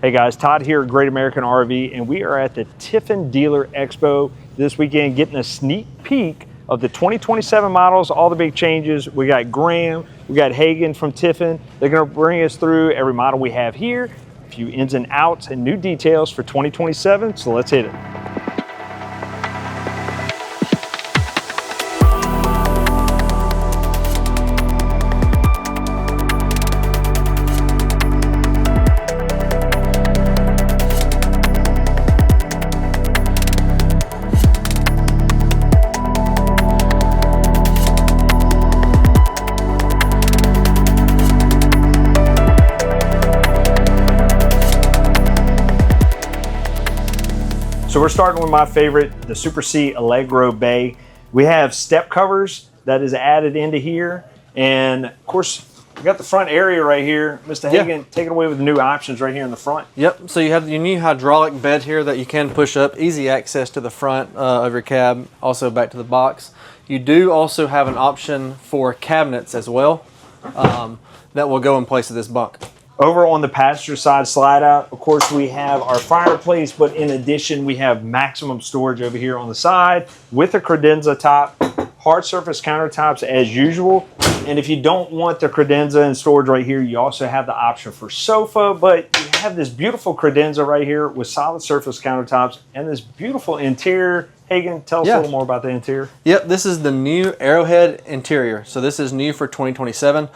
Hey guys, Todd here at Great American RV, and we are at the Tiffin Dealer Expo this weekend getting a sneak peek of the 2027 models, all the big changes. We got Graham, we got Hagen from Tiffin. They're gonna bring us through every model we have here, a few ins and outs and new details for 2027, so let's hit it. So we're starting with my favorite, the Super C Allegro Bay. We have step covers that is added into here. And of course, we got the front area right here. Mr. Hagen, take it away with the new options right here in the front. Yep, so you have your new hydraulic bed here that you can push up. Easy access to the front of your cab, also back to the box. You do also have an option for cabinets as well that will go in place of this bunk. Over on the passenger side slide out, of course, we have our fireplace, but in addition, we have maximum storage over here on the side with a credenza top, hard surface countertops as usual. And if you don't want the credenza and storage right here, you also have the option for sofa, but you have this beautiful credenza right here with solid surface countertops and this beautiful interior. Hagen, tell us a little more about the interior. Yep, this is the new Arrowhead interior. So this is new for 2027.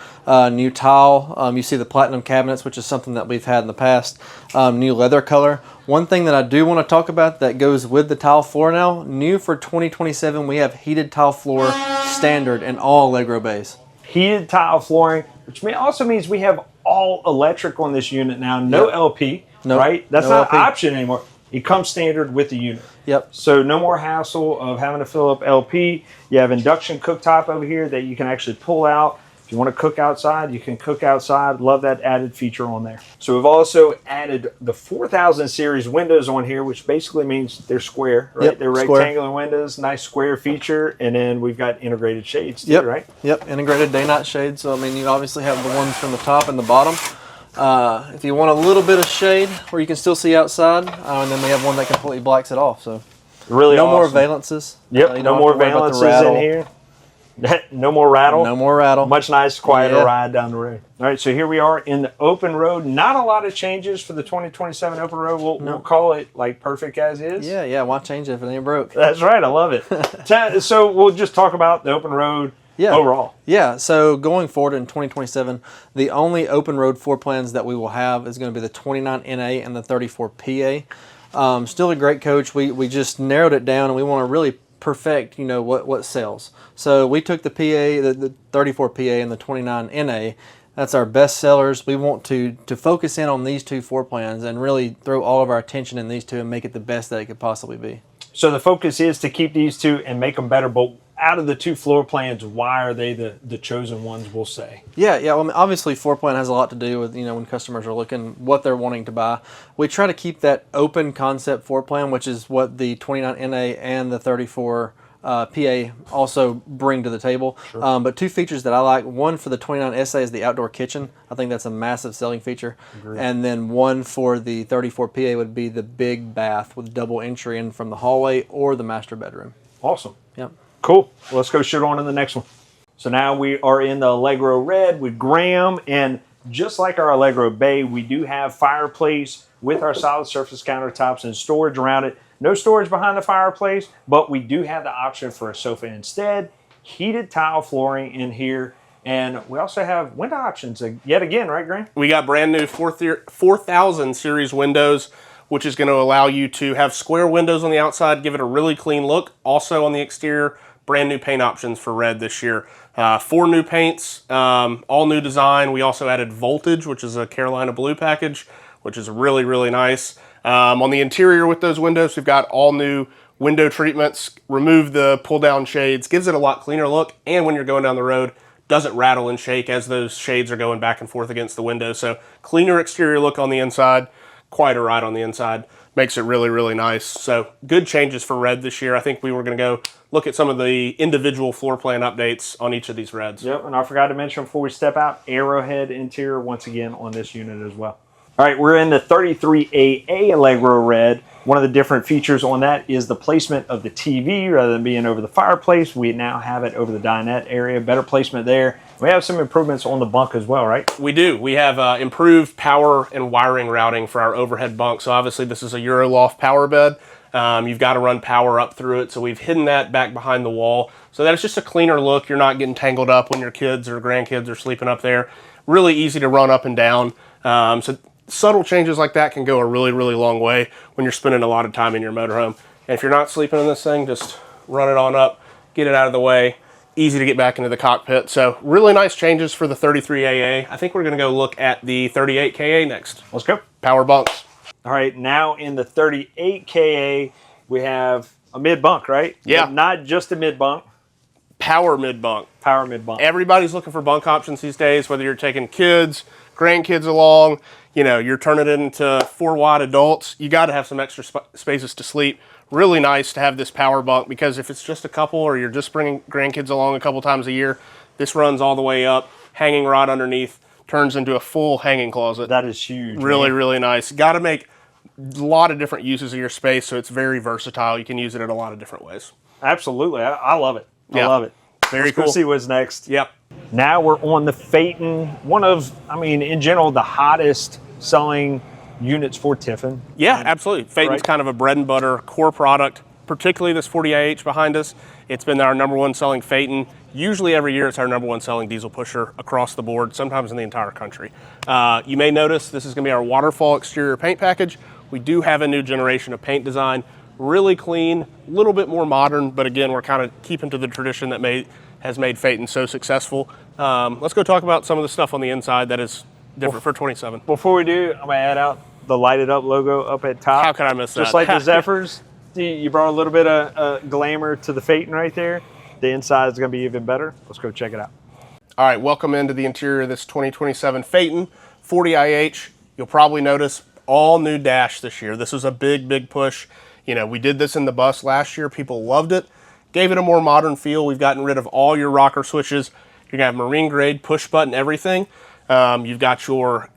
New tile. You see the platinum cabinets, which is something that we've had in the past. New leather color. One thing that I do want to talk about that goes with the tile floor now, new for 2027, we have heated tile floor standard in all Allegro Bays. Heated tile flooring, which also means we have all electric on this unit now. No LP, right? That's not an option anymore. It comes standard with the unit. Yep. So no more hassle of having to fill up LP. You have induction cooktop over here that you can actually pull out. If you want to cook outside, you can cook outside. Love that added feature on there. So we've also added the 4000 series windows on here, which basically means they're square, right? Yep, they're rectangular windows, nice square feature. And then we've got integrated shades too, right? Yep, integrated day-night shades. So, I mean, you obviously have the ones from the top and the bottom. If you want a little bit of shade where you can still see outside, and then we have one that completely blacks it off. So really no more valences. Yep, no more valences in here. No more rattle. No more rattle. Much nice, quieter ride down the road. All right, so here we are in the open road. Not a lot of changes for the 2027 open road. We'll call it like perfect as is. Yeah, why change it if it ain't broke? That's right, I love it. So we'll just talk about the open road overall. Yeah, so going forward in 2027, the only open road floor plans that we will have is going to be the 29 NA and the 34 PA. Still a great coach. We just narrowed it down, and we want to really perfect, what sells. So we took the PA, the 34 PA and the 29 NA. That's our best sellers. We want to focus in on these two floor plans and really throw all of our attention in these two and make it the best that it could possibly be. So the focus is to keep these two and make them better, but out of the two floor plans, why are they the chosen ones, we'll say? Yeah. Well, I mean, obviously, floor plan has a lot to do with, when customers are looking, what they're wanting to buy. We try to keep that open concept floor plan, which is what the 29 NA and the 34 PA also bring to the table. Sure. But two features that I like, one for the 29 SA is the outdoor kitchen. I think that's a massive selling feature. Agreed. And then one for the 34 PA would be the big bath with double entry in from the hallway or the master bedroom. Awesome. Yep. Cool. Well, let's go shoot on to the next one. So now we are in the Allegro Red with Graham, and just like our Allegro Bay, we do have fireplace with our solid surface countertops and storage around it. No storage behind the fireplace, but we do have the option for a sofa instead. Heated tile flooring in here, and we also have window options yet again, right, Graham? We got brand new 4000 series windows, which is going to allow you to have square windows on the outside, give it a really clean look. Also on the exterior, brand new paint options for Red this year. 4 new paints, all new design. We also added Voltage, which is a Carolina blue package, which is really, really nice. On the interior with those windows, we've got all new window treatments, remove the pull down shades, gives it a lot cleaner look, and when you're going down the road, doesn't rattle and shake as those shades are going back and forth against the window. So cleaner exterior look on the inside, quieter ride on the inside. Makes it really, really nice. So good changes for Red this year. I think we were going to go look at some of the individual floor plan updates on each of these Reds. Yep, and I forgot to mention before we step out, Arrowhead interior once again on this unit as well. All right, we're in the 33AA Allegro Red. One of the different features on that is the placement of the TV. Rather than being over the fireplace, we now have it over the dinette area. Better placement there. We have some improvements on the bunk as well, right? We do. We have improved power and wiring routing for our overhead bunk. So obviously this is a Euroloft power bed. You've got to run power up through it. So we've hidden that back behind the wall so that it's just a cleaner look. You're not getting tangled up when your kids or grandkids are sleeping up there. Really easy to run up and down. So subtle changes like that can go a really, really long way when you're spending a lot of time in your motorhome. And if you're not sleeping in this thing, just run it on up, get it out of the way. Easy to get back into the cockpit. So really nice changes for the 33AA. I think we're going to go look at the 38KA next. Let's go. Power bunks. All right, now in the 38KA, we have a mid bunk, right? Yeah. But not just a mid bunk. Power mid bunk. Power mid bunk. Everybody's looking for bunk options these days, whether you're taking kids, grandkids along, you know, you're turning it into 4 wide adults. You got to have some extra spaces to sleep. Really nice to have this power bunk because if it's just a couple or you're just bringing grandkids along a couple times a year, this runs all the way up, hanging rod underneath, turns into a full hanging closet. That is huge. Really, man. really nice. Got to make a lot of different uses of your space, so it's very versatile. You can use it in a lot of different ways. Absolutely. I love it. I love it. Very Let's cool. go see what's next. Yep. Now we're on the Phaeton, one of, I mean, in general, the hottest selling units for Tiffin. Yeah, absolutely. Phaeton's Right. kind of a bread and butter core product, particularly this 40IH behind us. It's been our #1 selling Phaeton. Usually every year it's our #1 selling diesel pusher across the board, sometimes in the entire country. You may notice this is going to be our waterfall exterior paint package. We do have a new generation of paint design. Really clean, a little bit more modern, but again, we're kind of keeping to the tradition that has made Phaeton so successful. Let's go talk about some of the stuff on the inside that is different for 27. Before we do, I'm going to add out the lighted up logo up at top. How can I miss that? Just like the Zephyrs, you brought a little bit of glamour to the Phaeton right there. The inside is going to be even better. Let's go check it out. All right, welcome into the interior of this 2027 Phaeton 40IH. You'll probably notice all new dash this year. This was a big, big push. You know, we did this in the bus last year. People loved it. Gave it a more modern feel. We've gotten rid of all your rocker switches. You're gonna have marine grade push button everything. You've got your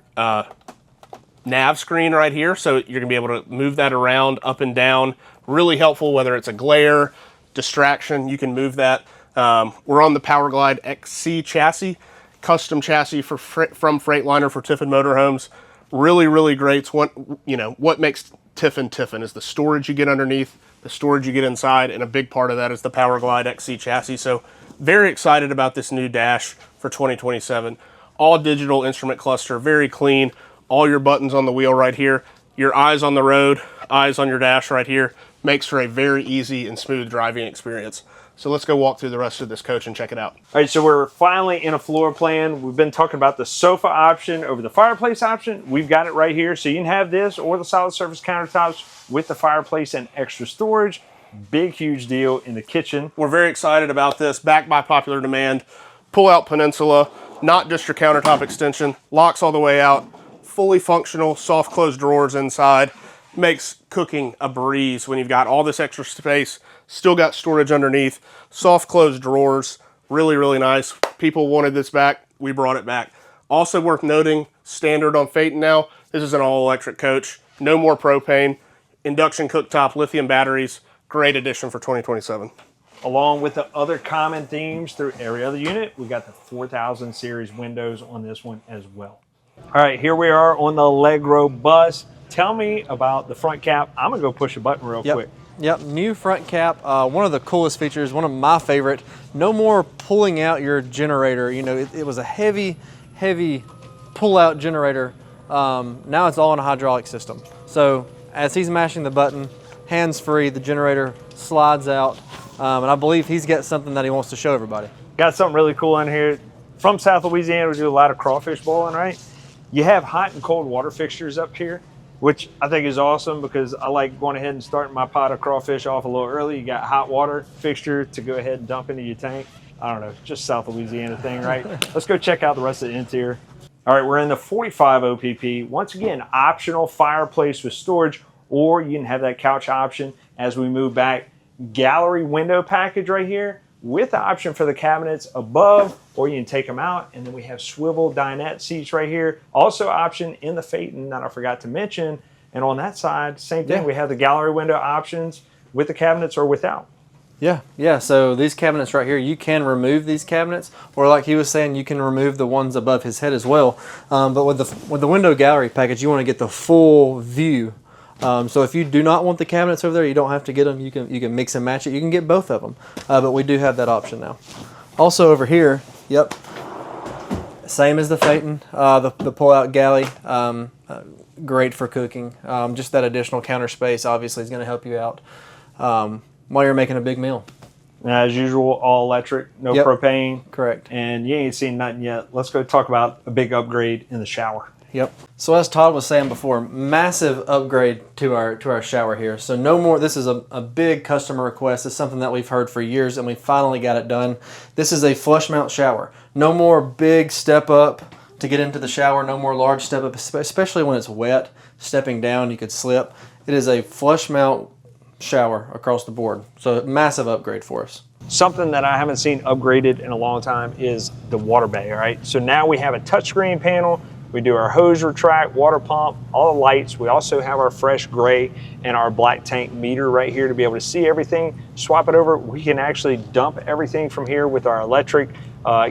nav screen right here, so you're gonna be able to move that around up and down. Really helpful, whether it's a glare, distraction, you can move that. We're on the Powerglide XC chassis, custom chassis from Freightliner for Tiffin Motorhomes. Really, really great. It's what makes Tiffin Tiffin is the storage you get underneath, the storage you get inside, and a big part of that is the Powerglide XC chassis. So very excited about this new dash for 2027. All digital instrument cluster, very clean. All your buttons on the wheel right here. Your eyes on the road, eyes on your dash right here. Makes for a very easy and smooth driving experience. So let's go walk through the rest of this coach and check it out. All right, so we're finally in a floor plan. We've been talking about the sofa option over the fireplace option. We've got it right here. So you can have this or the solid surface countertops with the fireplace and extra storage. Big, huge deal in the kitchen. We're very excited about this, backed by popular demand. Pull-out peninsula, not just your countertop extension. Locks all the way out. Fully functional, soft closed drawers inside. Makes cooking a breeze when you've got all this extra space. Still got storage underneath. Soft closed drawers. Really, really nice. People wanted this back. We brought it back. Also worth noting, standard on Phaeton now, this is an all-electric coach. No more propane. Induction cooktop, lithium batteries. Great addition for 2027. Along with the other common themes through every other unit, we got the 4000 series windows on this one as well. All right, here we are on the Allegro Bus. Tell me about the front cap. I'm going to go push a button real quick. Yep, new front cap. One of the coolest features, one of my favorite. No more pulling out your generator. You know, it was a heavy pull-out generator. Now it's all in a hydraulic system. So as he's mashing the button, hands-free, the generator slides out. And I believe he's got something that he wants to show everybody. Got something really cool in here. From South Louisiana, we do a lot of crawfish boiling, right? You have hot and cold water fixtures up here, which I think is awesome because I like going ahead and starting my pot of crawfish off a little early. You got hot water fixture to go ahead and dump into your tank. I don't know, just South Louisiana thing, right? Let's go check out the rest of the interior. All right, we're in the 45 OPP. Once again, optional fireplace with storage, or you can have that couch option as we move back. Gallery window package right here. with the option for the cabinets above, or you can take them out. And then we have swivel dinette seats right here. Also option in the Phaeton that I forgot to mention. And on that side, same thing. We have the gallery window options with the cabinets or without. Yeah. So these cabinets right here, you can remove these cabinets, or like he was saying, you can remove the ones above his head as well. But with the window gallery package, you want to get the full view. So if you do not want the cabinets over there, you don't have to get them. You can mix and match it. You can get both of them. But we do have that option now. Also over here, yep, same as the Phaeton, the pull-out galley. Great for cooking. Just that additional counter space obviously is going to help you out while you're making a big meal. As usual, all electric, no propane. Correct. And you ain't seen nothing yet. Let's go talk about a big upgrade in the shower. Yep. So as Todd was saying before, massive upgrade to our shower here. So no more, this is a big customer request. It's something that we've heard for years, and we finally got it done. This is a flush mount shower. No more big step up to get into the shower. No more large step up, especially when it's wet. Stepping down, you could slip. It is a flush mount shower across the board. So massive upgrade for us. Something that I haven't seen upgraded in a long time is the water bay, all right? So now we have a touchscreen panel. We do our hose retract, water pump, all the lights. We also have our fresh gray and our black tank meter right here to be able to see everything. Swap it over. We can actually dump everything from here with our electric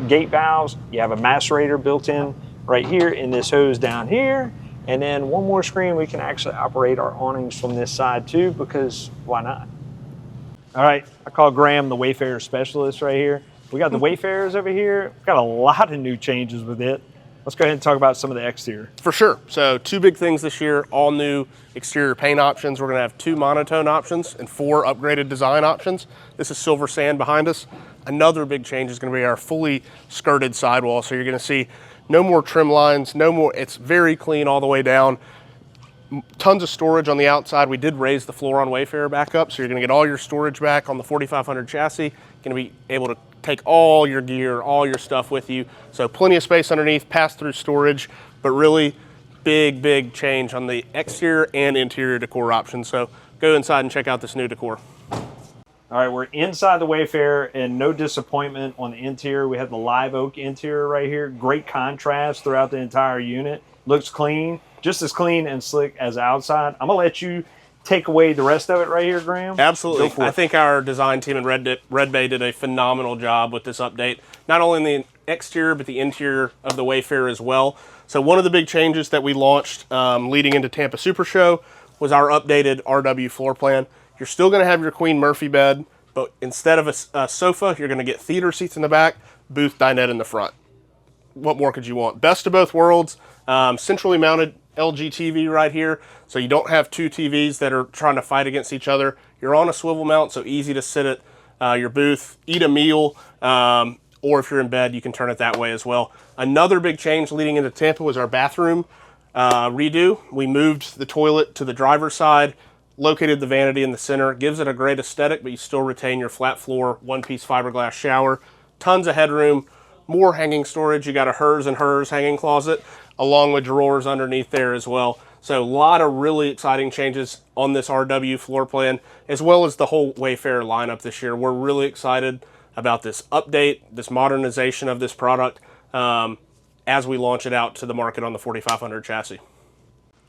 gate valves. You have a macerator built in right here in this hose down here. And then one more screen, we can actually operate our awnings from this side too, because why not? All right, I call Graham the Wayfarer specialist right here. We got the Wayfarers over here. We've got a lot of new changes with it. Let's go ahead and talk about some of the exterior. For sure. So 2 big things this year, all new exterior paint options. We're gonna have 2 monotone options and 4 upgraded design options. This is silver sand behind us. Another big change is gonna be our fully skirted sidewall. So you're gonna see no more trim lines, no more, it's very clean all the way down. Tons of storage on the outside. We did raise the floor on Wayfarer back up, so you're gonna get all your storage back on the 4500 chassis. You're gonna be able to take all your gear, all your stuff with you. So plenty of space underneath, pass-through storage, but really big change on the exterior and interior decor options. So go inside and check out this new decor. All right, we're inside the Wayfarer, and no disappointment on the interior. We have the live oak interior right here. Great contrast throughout the entire unit. Looks clean, just as clean and slick as outside. I'm gonna let you take away the rest of it right here, Graham. Absolutely. I think our design team in Red Bay did a phenomenal job with this update. Not only in the exterior, but the interior of the Wayfarer as well. So one of the big changes that we launched leading into Tampa Super Show was our updated RW floor plan. You're still going to have your Queen Murphy bed, but instead of a sofa, you're going to get theater seats in the back, booth dinette in the front. What more could you want? Best of both worlds. Centrally mounted LG TV right here, so you don't have 2 TVs that are trying to fight against each other. You're on a swivel mount, so easy to sit at your booth, eat a meal, or if you're in bed, you can turn it that way as well. Another big change leading into Tampa was our bathroom redo. We moved the toilet to the driver's side, located the vanity in the center. Gives it a great aesthetic, but you still retain your flat floor, 1-piece fiberglass shower. Tons of headroom, more hanging storage. You got a hers and hers hanging closet, along with drawers underneath there as well. So a lot of really exciting changes on this RW floor plan, as well as the whole Wayfarer lineup this year. We're really excited about this update, this modernization of this product as we launch it out to the market on the 4500 chassis.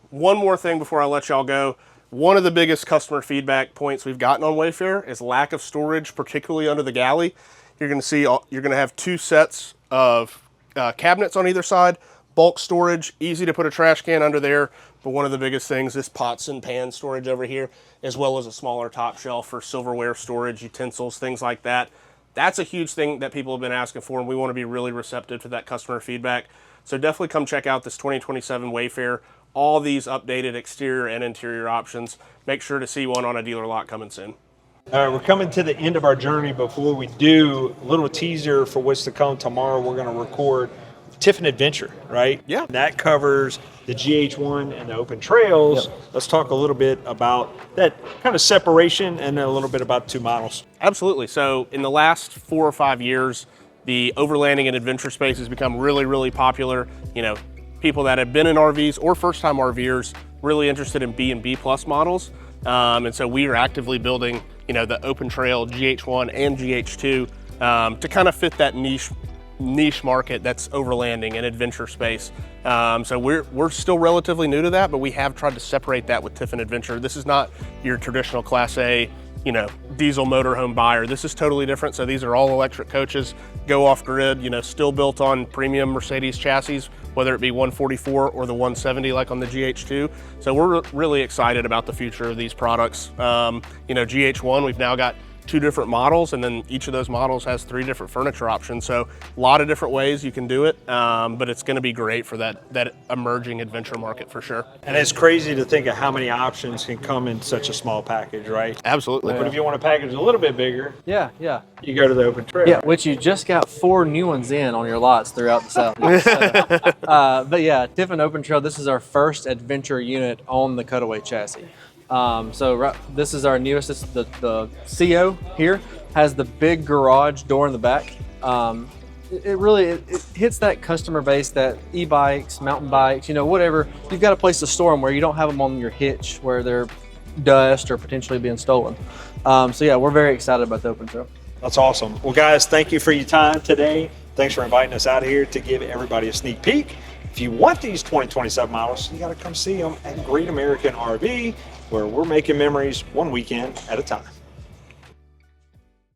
One more thing before I let y'all go. One of the biggest customer feedback points we've gotten on Wayfarer is lack of storage, particularly under the galley. You're going to see, you're going to have 2 sets of cabinets on either side, bulk storage, easy to put a trash can under there. But one of the biggest things is pots and pan storage over here, as well as a smaller top shelf for silverware storage, utensils, things like that. That's a huge thing that people have been asking for, and we want to be really receptive to that customer feedback. So definitely come check out this 2027 Wayfarer. All these updated exterior and interior options. Make sure to see one on a dealer lot coming soon. All right, we're coming to the end of our journey. Before we do, a little teaser for what's to come tomorrow. We're going to record Tiffin Adventure, right? Yeah. That covers the GH1 and the open trails. Yep. Let's talk a little bit about that kind of separation and then a little bit about 2 models. Absolutely. So in the last 4 or 5 years, the overlanding and adventure space has become really popular. You know, people that have been in RVs or first-time RVers really interested in B&B plus models. And so we are actively building, you know, the open trail GH1 and GH2 to kind of fit that niche market that's overlanding and adventure space. So we're still relatively new to that, but we have tried to separate that with Tiffin Adventure. This is not your traditional Class A, you know, diesel motorhome buyer. This is totally different. So these are all electric coaches, go off grid, you know, still built on premium Mercedes chassis, whether it be 144 or the 170 like on the GH2. So we're really excited about the future of these products. You know, GH1, we've now got 2 different models, and then each of those models has 3 different furniture options. So a lot of different ways you can do it, but it's going to be great for that emerging adventure market for sure. And it's crazy to think of how many options can come in such a small package, right? Absolutely. But if you want a package a little bit bigger, Yeah. you go to the open trail. Yeah, which you just got 4 new ones in on your lots throughout the Southeast. But yeah, Tiffin Open Trail, this is our first adventure unit on the cutaway chassis. This is our newest. This is the CO here, has the big garage door in the back. It really hits that customer base, that e-bikes, mountain bikes, you know, whatever. You've got a place to store them where you don't have them on your hitch where they're dust or potentially being stolen. So yeah, we're very excited about the Open Trail. That's awesome. Well, guys, thank you for your time today. Thanks for inviting us out here to give everybody a sneak peek. If you want these 2027 models, you got to come see them at Great American RV, where we're making memories one weekend at a time.